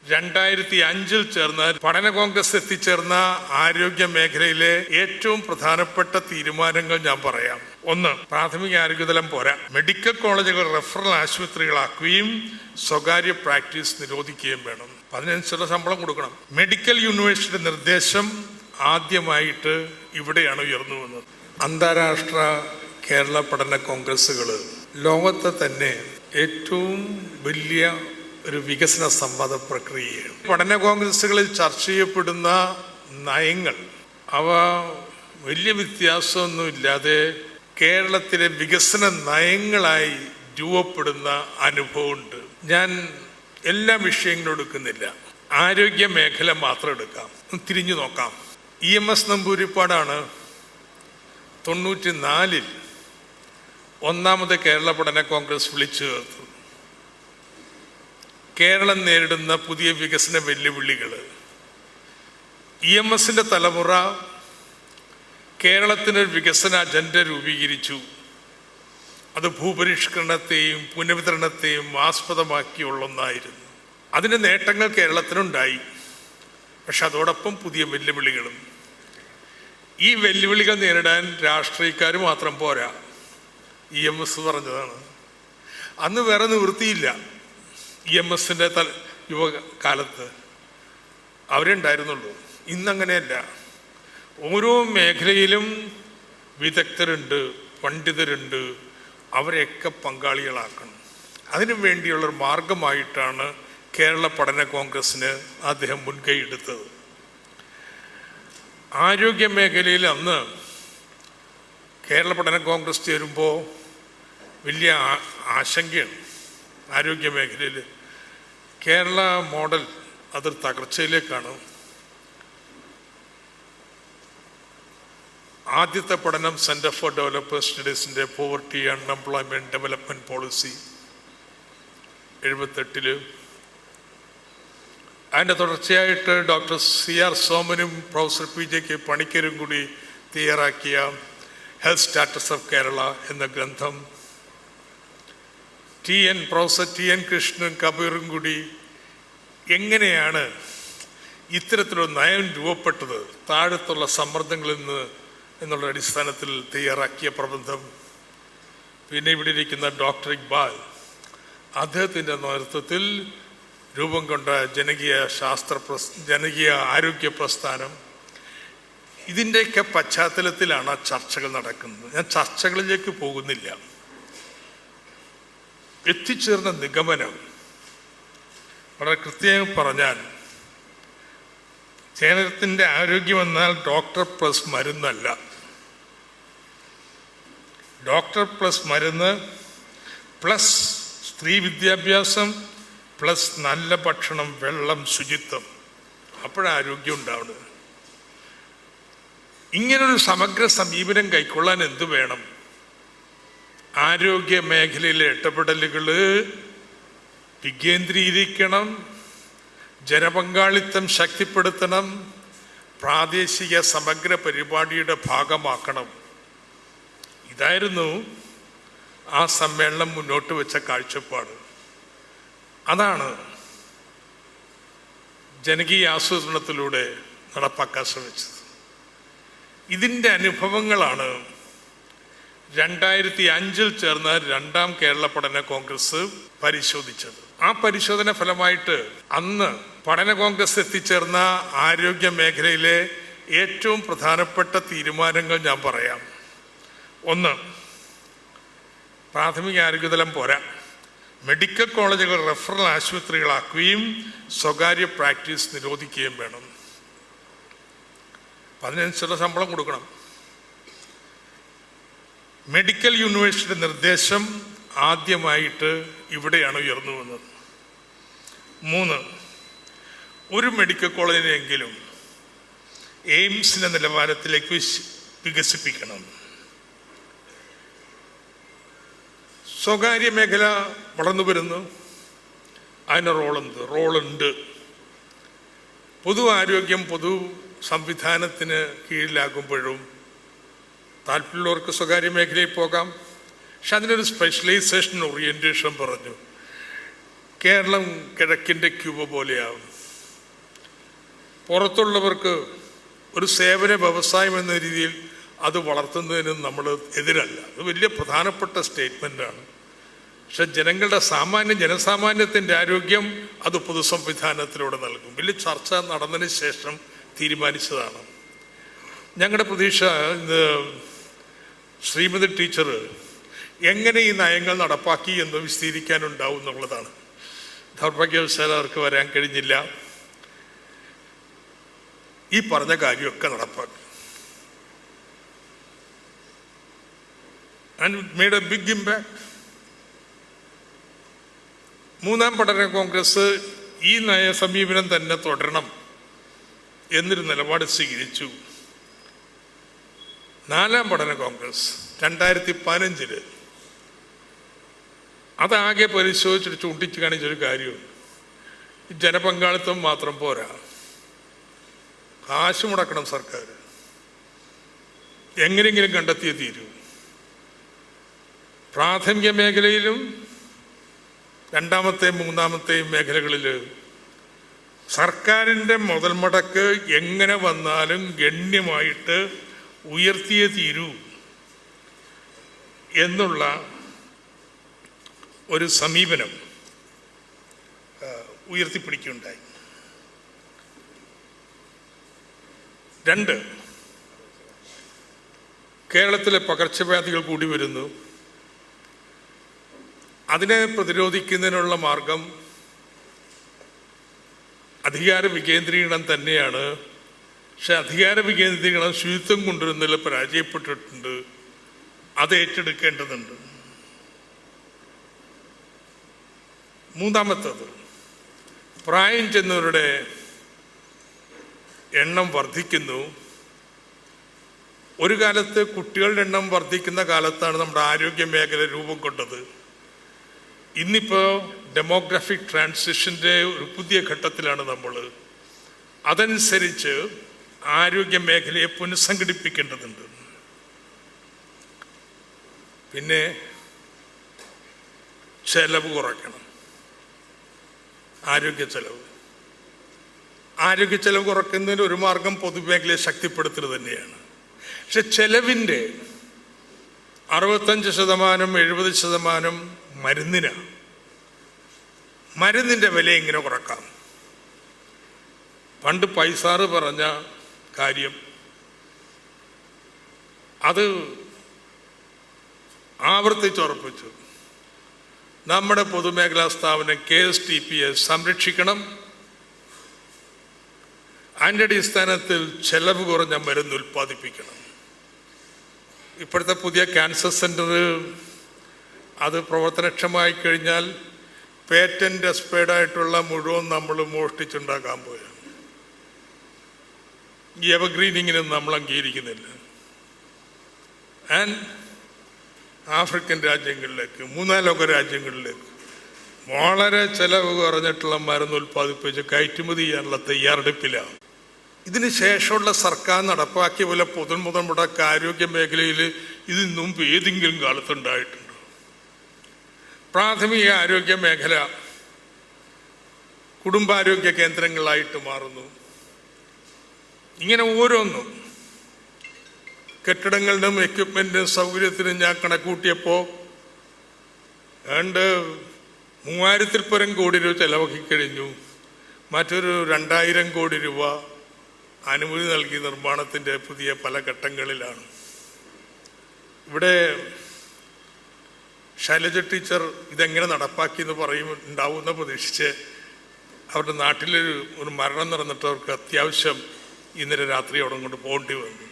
2005 ചേർന്ന പഠന കോൺഗ്രസ് എത്തിച്ചേർന്ന ആരോഗ്യ മേഖലയിലെ ഏറ്റവും പ്രധാനപ്പെട്ട തീരുമാനങ്ങൾ ഞാൻ പറയാം. ഒന്ന്, പ്രാഥമിക ആരോഗ്യതലം പോരാ, മെഡിക്കൽ കോളേജുകൾ റെഫറൽ ആശുപത്രികളാക്കുകയും സ്വകാര്യ പ്രാക്ടീസ് നിരോധിക്കുകയും വേണം. 15% ശമ്പളം കൊടുക്കണം. മെഡിക്കൽ യൂണിവേഴ്സിറ്റി നിർദ്ദേശം ആദ്യമായിട്ട് ഇവിടെയാണ് ഉയർന്നു വന്നത്. അന്താരാഷ്ട്ര കേരള പഠന കോൺഗ്രസുകൾ ലോകത്തെ തന്നെ ഏറ്റവും വലിയ ഒരു വികസന സംവാദ പ്രക്രിയയാണ്. പഠന കോൺഗ്രസുകളിൽ ചർച്ച ചെയ്യപ്പെടുന്ന നയങ്ങൾ അവ വലിയ വ്യത്യാസമൊന്നുമില്ലാതെ കേരളത്തിലെ വികസന നയങ്ങളായി രൂപപ്പെടുന്ന അനുഭവമുണ്ട്. ഞാൻ എല്ലാ വിഷയങ്ങളും എടുക്കുന്നില്ല, ആരോഗ്യ മേഖല മാത്രം എടുക്കാം. തിരിഞ്ഞു നോക്കാം. EMS നമ്പൂതിരിപ്പാടാണ് 94 ഒന്നാമത് കേരള പഠന കോൺഗ്രസ് വിളിച്ചു ചേർത്തു. കേരളം നേരിടുന്ന പുതിയ വികസന വെല്ലുവിളികൾ, EMSന്റെ തലമുറ കേരളത്തിനൊരു വികസന അജണ്ട രൂപീകരിച്ചു. അത് ഭൂപരിഷ്കരണത്തെയും പുനഃവിതരണത്തെയും ആസ്പദമാക്കിയുള്ള ഒന്നായിരുന്നു. അതിൻ്റെ നേട്ടങ്ങൾ കേരളത്തിനുണ്ടായി. പക്ഷെ അതോടൊപ്പം പുതിയ വെല്ലുവിളികളും. ഈ വെല്ലുവിളികൾ നേരിടാൻ രാഷ്ട്രീയക്കാർ മാത്രം പോരാ. EMS പറഞ്ഞതാണ്. അന്ന് വേറെ നിവൃത്തിയില്ല. EMSന്റെ യുവകാലത്ത് അവരുണ്ടായിരുന്നുള്ളൂ. ഇന്നങ്ങനെയല്ല. ഓരോ മേഖലയിലും വിദഗ്ധരുണ്ട്, പണ്ഡിതരുണ്ട്. അവരെയൊക്കെ പങ്കാളികളാക്കണം. അതിനു വേണ്ടിയുള്ളൊരു മാർഗമായിട്ടാണ് കേരള പഠന കോൺഗ്രസ്സിന് അദ്ദേഹം മുൻകൈ എടുത്തത്. ആരോഗ്യ മേഖലയിൽ അന്ന് കേരള പഠന കോൺഗ്രസ് ചേരുമ്പോൾ വലിയ ആശങ്കയാണ്. ആരോഗ്യ മേഖലയിൽ കേരള മോഡൽ അതൊരു തകർച്ചയിലേക്കാണ്. ആദ്യത്തെ പഠനം സെൻറ്റർ ഫോർ ഡെവലപ്മെൻറ്റ് സ്റ്റഡീസിൻ്റെ പോവർട്ടി അൺഎംപ്ലോയ്മെൻറ്റ് ഡെവലപ്മെൻറ്റ് പോളിസി 78. അതിൻ്റെ തുടർച്ചയായിട്ട് ഡോക്ടർ CR സോമനും പ്രൊഫസർ PJ പണിക്കരും കൂടി തയ്യാറാക്കിയ ഹെൽത്ത് സ്റ്റാറ്റസ് ഓഫ് കേരള എന്ന ഗ്രന്ഥം, പ്രൊഫസർ TN കൃഷ്ണൻ കബീറും കൂടി എങ്ങനെയാണ് ഇത്തരത്തിലൊരു നയം രൂപപ്പെട്ടത് താഴത്തുള്ള സമ്മർദ്ദങ്ങളിൽ നിന്ന് എന്നുള്ള അടിസ്ഥാനത്തിൽ തയ്യാറാക്കിയ പ്രബന്ധം. പിന്നെ ഇവിടെ ഇരിക്കുന്ന ഡോക്ടർ ഇക്ബാൽ, അദ്ദേഹത്തിൻ്റെ നേതൃത്വത്തിൽ രൂപം കൊണ്ട ജനകീയ ആരോഗ്യ പ്രസ്ഥാനം. ഇതിൻ്റെയൊക്കെ പശ്ചാത്തലത്തിലാണ് ചർച്ചകൾ നടക്കുന്നത്. ഞാൻ ചർച്ചകളിലേക്ക് പോകുന്നില്ല. എത്തിച്ചേർന്ന നിഗമനം വളരെ കൃത്യമായി പറഞ്ഞാൽ, കേരളത്തിൻ്റെ ആരോഗ്യം എന്നാൽ ഡോക്ടർ പ്ലസ് മരുന്നല്ല. ഡോക്ടർ പ്ലസ് മരുന്ന് പ്ലസ് സ്ത്രീ വിദ്യാഭ്യാസം പ്ലസ് നല്ല ഭക്ഷണം, വെള്ളം, ശുചിത്വം, അപ്പോഴാരോഗ്യം ഉണ്ടാവുന്നത്. ഇങ്ങനൊരു സമഗ്ര സമീപനം കൈക്കൊള്ളാൻ എന്തു വേണം? ആരോഗ്യ മേഖലയിലെ ഇടപെടലുകൾ വികേന്ദ്രീകരിക്കണം, ജനപങ്കാളിത്തം ശക്തിപ്പെടുത്തണം, പ്രാദേശിക സമഗ്ര പരിപാടിയുടെ ഭാഗമാക്കണം. ഇതായിരുന്നു ആ സമ്മേളനം മുന്നോട്ട് വെച്ച കാഴ്ചപ്പാട്. അതാണ് ജനകീയ ആസൂത്രണത്തിലൂടെ നടപ്പാക്കാൻ ശ്രമിച്ചത്. ഇതിൻ്റെ അനുഭവങ്ങളാണ് 2005 ചേർന്ന രണ്ടാം കേരള പഠന കോൺഗ്രസ് പരിശോധിച്ചത്. ആ പരിശോധന ഫലമായിട്ട് അന്ന് പഠന കോൺഗ്രസ് എത്തിച്ചേർന്ന ആരോഗ്യ മേഖലയിലെ ഏറ്റവും പ്രധാനപ്പെട്ട തീരുമാനങ്ങൾ ഞാൻ പറയാം. ഒന്ന്, പ്രാഥമിക ആരോഗ്യതലം പോരാ, മെഡിക്കൽ കോളേജുകൾ റെഫറൽ ആശുപത്രികളാക്കുകയും സ്വകാര്യ പ്രാക്ടീസ് നിരോധിക്കുകയും വേണം. 15% ശമ്പളം കൊടുക്കണം. മെഡിക്കൽ യൂണിവേഴ്സിറ്റി നിർദ്ദേശം ആദ്യമായിട്ട് ഇവിടെയാണ് ഉയർന്നു വന്നത്. 3, ഒരു മെഡിക്കൽ കോളേജിനെങ്കിലും എയിംസിൻ്റെ നിലവാരത്തിലേക്ക് വികസിപ്പിക്കണം. സ്വകാര്യ മേഖല വളർന്നു വരുന്നു, അതിന് റോളുണ്ട്. പൊതു ആരോഗ്യം പൊതു സംവിധാനത്തിന് കീഴിലാകുമ്പോഴും താല്പര്യമുള്ളവർക്ക് സ്വകാര്യ മേഖലയിൽ പോകാം. പക്ഷെ അതിനൊരു സ്പെഷ്യലൈസേഷൻ ഓറിയൻറ്റേഷൻ പറഞ്ഞു. കേരളം കിഴക്കിൻ്റെ ക്യൂബ പോലെയാവും. പുറത്തുള്ളവർക്ക് ഒരു സേവന വ്യവസായം എന്ന രീതിയിൽ അത് വളർത്തുന്നതിനും നമ്മൾ എതിരല്ല. അത് വലിയ പ്രധാനപ്പെട്ട സ്റ്റേറ്റ്മെൻറ്റാണ്. പക്ഷെ ജനസാമാന്യത്തിൻ്റെ ആരോഗ്യം അത് പൊതുസംവിധാനത്തിലൂടെ നൽകും. വലിയ ചർച്ച നടന്നതിന് ശേഷം തീരുമാനിച്ചതാണ്. ഞങ്ങളുടെ പ്രതീക്ഷ ശ്രീമതി ടീച്ചർ എങ്ങനെ ഈ നയങ്ങൾ നടപ്പാക്കി എന്ന് വിശദീകരിക്കാനുണ്ടാവും എന്നുള്ളതാണ്. ദൗർഭാഗ്യവശാൽ അവർക്ക് വരാൻ കഴിഞ്ഞില്ല. ഈ പറഞ്ഞ കാര്യമൊക്കെ നടപ്പാക്കി. And it made a big impact. മൂന്നാം പഠന കോൺഗ്രസ് ഈ നയസമീപനം തന്നെ തുടരണം എന്നൊരു നിലപാട് സ്വീകരിച്ചു. നാലാം പഠന കോൺഗ്രസ് 2015 അതാകെ പരിശോധിച്ചിട്ട് ചൂണ്ടിച്ച് കാണിച്ചൊരു കാര്യമുണ്ട്. ജനപങ്കാളിത്തം മാത്രം പോരാ, കാശ് മുടക്കണം സർക്കാർ. എങ്ങനെയെങ്കിലും കണ്ടെത്തിയേ തീരൂ. പ്രാഥമിക മേഖലയിലും രണ്ടാമത്തെയും മൂന്നാമത്തെയും മേഖലകളിൽ സർക്കാരിൻ്റെ മുതൽ മുടക്ക് എങ്ങനെ വന്നാലും ഗണ്യമായിട്ട് ഉയർത്തിയേ തീരൂ എന്നുള്ള ഒരു സമീപനം ഉയർത്തിപ്പിടിക്കുകയുണ്ടായി. 2, കേരളത്തിലെ പകർച്ചവ്യാധികൾ കൂടി വരുന്നു. അതിനെ പ്രതിരോധിക്കുന്നതിനുള്ള മാർഗം അധികാര വികേന്ദ്രീകരണം തന്നെയാണ്. പക്ഷെ അധികാര വികേന്ദ്രീകരണം ശുചിത്വം കൊണ്ടുവരുന്നതിൽ പരാജയപ്പെട്ടിട്ടുണ്ട്. അത് ഏറ്റെടുക്കേണ്ടതുണ്ട്. മൂന്നാമത്തത്, പ്രായം ചെന്നവരുടെ എണ്ണം വർദ്ധിക്കുന്നു. ഒരു കാലത്ത് കുട്ടികളുടെ എണ്ണം വർദ്ധിക്കുന്ന കാലത്താണ് നമ്മുടെ ആരോഗ്യ മേഖല രൂപം കൊണ്ടത്. ഇന്നിപ്പോൾ ഡെമോഗ്രാഫിക് ട്രാൻസിഷൻ്റെ ഒരു പുതിയ ഘട്ടത്തിലാണ് നമ്മൾ. അതനുസരിച്ച് ആരോഗ്യ മേഖലയെ പുനഃസംഘടിപ്പിക്കേണ്ടതുണ്ട്. പിന്നെ ചെലവ് കുറയ്ക്കണം. ആരോഗ്യ ചെലവ് കുറയ്ക്കുന്നതിന് ഒരു മാർഗം പൊതുമേഖലയെ ശക്തിപ്പെടുത്തുക തന്നെയാണ്. പക്ഷെ ചെലവിൻ്റെ 65% 70% മരുന്നിനാണ്. മരുന്നിൻ്റെ വില എങ്ങനെ കുറക്കാം? പണ്ട് പൈസാറ് പറഞ്ഞ കാര്യം അത് ആവർത്തിച്ചുറപ്പിച്ചു. നമ്മുടെ പൊതുമേഖലാ സ്ഥാപനം KSTPയെ സംരക്ഷിക്കണം. അതിൻ്റെ അടിസ്ഥാനത്തിൽ ചെലവ് കുറഞ്ഞ മരുന്ന് ഉൽപ്പാദിപ്പിക്കണം. ഇപ്പോഴത്തെ പുതിയ ക്യാൻസർ സെൻ്റർ അത് പ്രവർത്തനക്ഷമമായി കഴിഞ്ഞാൽ പേറ്റന്റ് എക്സ്പയർഡായിട്ടുള്ള മുഴുവൻ നമ്മൾ മോഷ്ടിച്ചുണ്ടാക്കാൻ പോയാണ്. ഈ എവർഗ്രീനിങ്ങിനും നമ്മൾ അംഗീകരിക്കുന്നില്ല. ആൻഡ് ആഫ്രിക്കൻ രാജ്യങ്ങളിലേക്ക്, മൂന്നാം ലോക രാജ്യങ്ങളിലേക്ക് വളരെ ചെലവ് കുറഞ്ഞിട്ടുള്ള മരുന്ന് ഉൽപ്പാദിപ്പിച്ച് കയറ്റുമതി ചെയ്യാനുള്ള തയ്യാറെടുപ്പിലാണ്. ഇതിന് ശേഷമുള്ള സർക്കാർ നടപ്പാക്കിയ പോലെ പൊതുമുതൽ മുടക്ക് ആരോഗ്യ മേഖലയിൽ ഇതിന് മുമ്പ് ഏതെങ്കിലും കാലത്തുണ്ടായിട്ടുണ്ടോ? പ്രാഥമിക ആരോഗ്യ മേഖല കുടുംബാരോഗ്യ കേന്ദ്രങ്ങളായിട്ട് മാറുന്നു. ഇങ്ങനെ ഓരോന്നും കെട്ടിടങ്ങളുടെയും എക്യുപ്മെൻറ്റും സൗകര്യത്തിനും ഞാൻ കണക്കൂട്ടിയപ്പോൾ 3000-ൽ പരം കോടി രൂപ ചെലവാക്കിക്കഴിഞ്ഞു. മറ്റൊരു 2000 കോടി രൂപ അനുമതി നൽകി നിർമ്മാണത്തിൻ്റെ പുതിയ പല ഘട്ടങ്ങളിലാണ്. ഇവിടെ ശൈലജ ടീച്ചർ ഇതെങ്ങനെ നടപ്പാക്കി എന്ന് ഉണ്ടാവുമെന്ന് പ്രതീക്ഷിച്ച് അവരുടെ നാട്ടിലൊരു മരണം നടന്നിട്ട് അവർക്ക് അത്യാവശ്യം ഇന്നലെ രാത്രി അവിടെ കൊണ്ട് പോകേണ്ടി വന്നു.